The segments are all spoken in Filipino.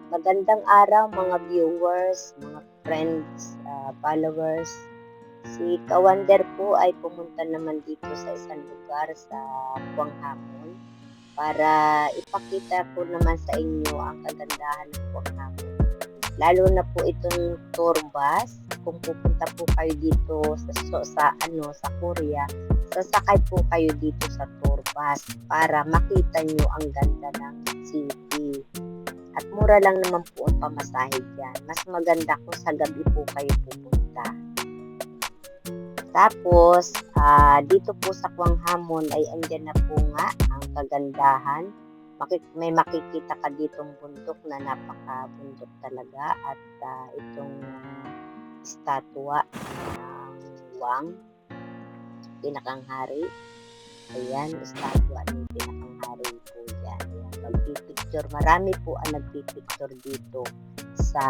Magandang araw mga viewers, mga friends, followers. Si Kawander po ay pumunta naman dito sa isang lugar sa Puang Hamon para ipakita ko naman sa inyo ang kagandahan ng Puang Hamon. Lalo na po itong tour bus. Kung pupunta po kayo dito sa Korea, sasakay po kayo dito sa tour bus para makita nyo ang ganda ng city. At mura lang naman po ang pamasahe dyan. Mas maganda kung sa gabi po kayo pupunta. Tapos, dito po sa Puang Hamon ay andyan na po nga ang kagandahan. May makikita ka ditong bundok na napaka-bundok talaga. At itong estatwa ng Wang, pinakang hari. Ayan, estatwa ng pinakang hari po dyan. Ayan, magpipicture. Marami po ang nagpipicture dito sa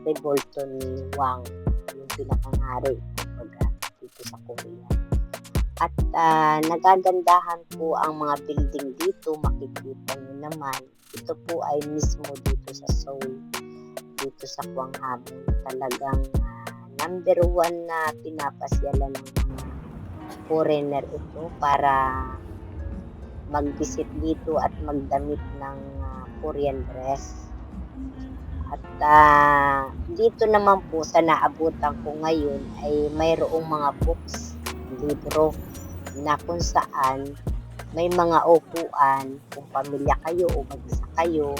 revolto ni Wang, yung pinakang hari dito sa Korea. At nagagandahan po ang mga building dito. Makikita nyo naman. Ito po ay mismo dito sa Seoul. Dito sa Puang Hamon. Talagang number 1 na pinapasyalan ng mga foreigner ito para mag-visit dito at magdamit ng Korean dress. At dito naman po sa naabutan ko ngayon ay mayroong mga books, libro na kung saan may mga upuan. Kung pamilya kayo o mag-isa kayo,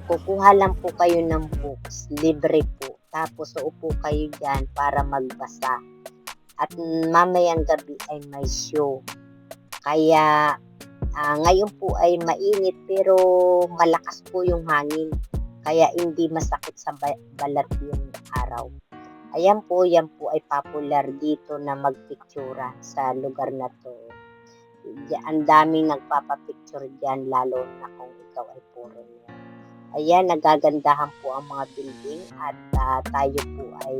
kukuha lang po kayo ng books, libre po. Tapos uupo kayo dyan para magbasa. At mamayang gabi ay may show. Kaya ngayon po ay mainit pero malakas po yung hangin. Kaya hindi masakit sa balat yung araw. Ayan po, yan po ay popular dito na magpictura sa lugar na to. Ang daming nagpapapicture dyan, lalo na kung ikaw ay foreigner. Ayan, nagagandahan po ang mga building at tayo po ay,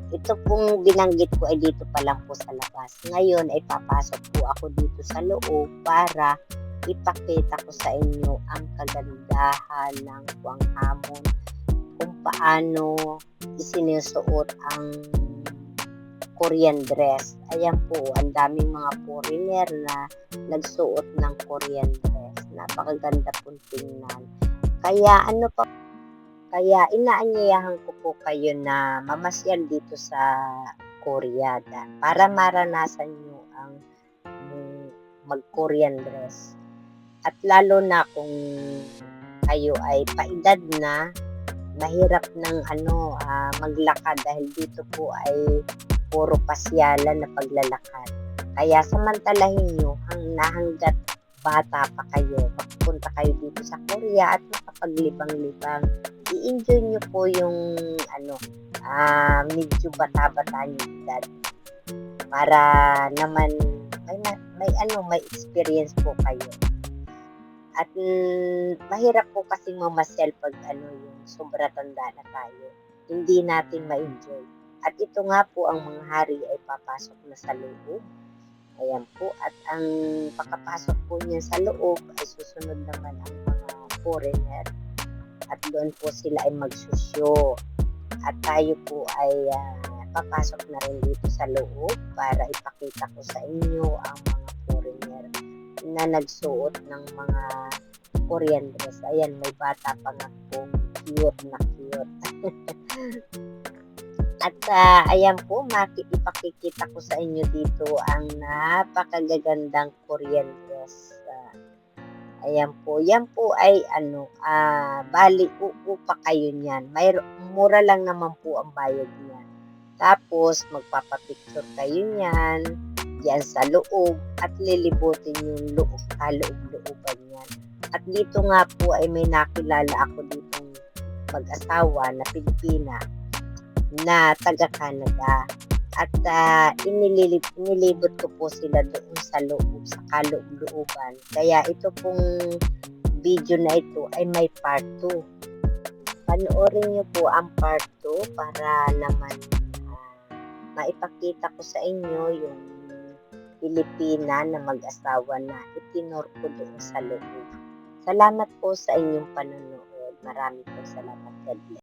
ito pong binanggit ko ay dito pa lang po sa labas. Ngayon ay papasok po ako dito sa loob para ipakita ko sa inyo ang kagandahan ng Puang Hamon, kung paano isinusuot ang Korean dress. Ayan po, ang daming mga foreigner na nagsuot ng Korean dress. Napakaganda pong tingnan. Kaya inaanyayahan ko po kayo na mamasyal dito sa Korea para maranasan nyo ang mag-Korean dress. At lalo na kung kayo ay paedad na, mahirap ng maglakad dahil dito po ay puro pasyalan na paglalakad. Kaya samantalahin nyo hanggat bata pa kayo, magpunta kayo dito sa Korea at makapaglibang-libang. I-enjoy nyo po yung medyo bata-bata nyo edad para naman may experience po kayo. At mahirap po kasing mamasyal pag yung sobra tanda na tayo. Hindi natin ma-enjoy. At ito nga po, ang mga hari ay papasok na sa loob. Ayan po. At ang pagkapasok po niya sa loob ay susunod naman ang mga foreigner. At doon po sila ay magsusyo. At tayo po ay papasok na rin dito sa loob para ipakita ko sa inyo ang mga foreigner na nagsuot ng mga Korean dress. Ayan, may bata pa nga po. Cute na cute. At ayan po, ipakikita ko sa inyo dito ang napakagagandang Korean dress. Ayan po, yan po ay bali uupa kayo niyan. Mura lang naman po ang bayad niyan. Tapos magpapapicture kayo niyan diyan sa loob at lilibutin yung kaloob-looban niyan. At dito nga po ay may nakilala ako ditong mag-asawa na Pilipina na taga-Canada. At inilibot ko po sila doon sa loob, sa kaloob-looban. Kaya ito pong video na ito ay may part 2. Panoorin niyo po ang part 2 para naman maipakita ko sa inyo yung Pilipina na mag-asawa na itinor ko doon sa loob. Salamat po sa inyong panonood. Maraming po salamat. God bless.